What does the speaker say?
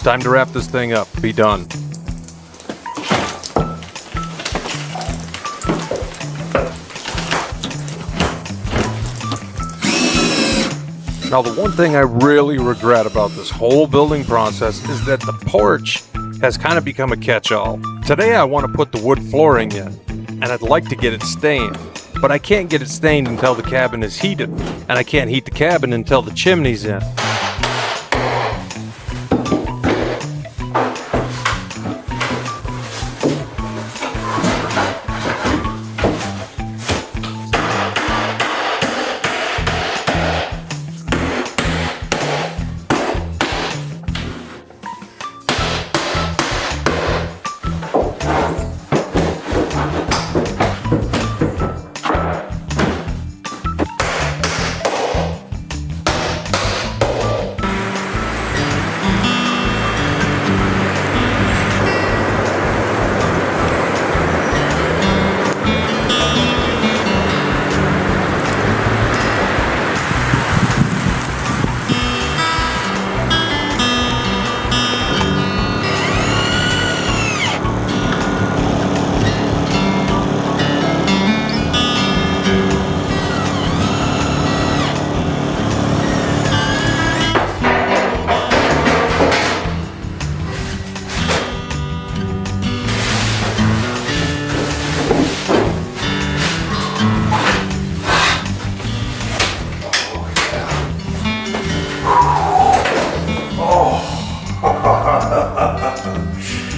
Time to wrap this thing up. Be done. Now, the one thing I really regret about this whole building process is that the porch has kind of become a catch-all. Today I want to put the wood flooring in, and I'd like to get it stained. But I can't get it stained until the cabin is heated, and I can't heat the cabin until the chimney's in.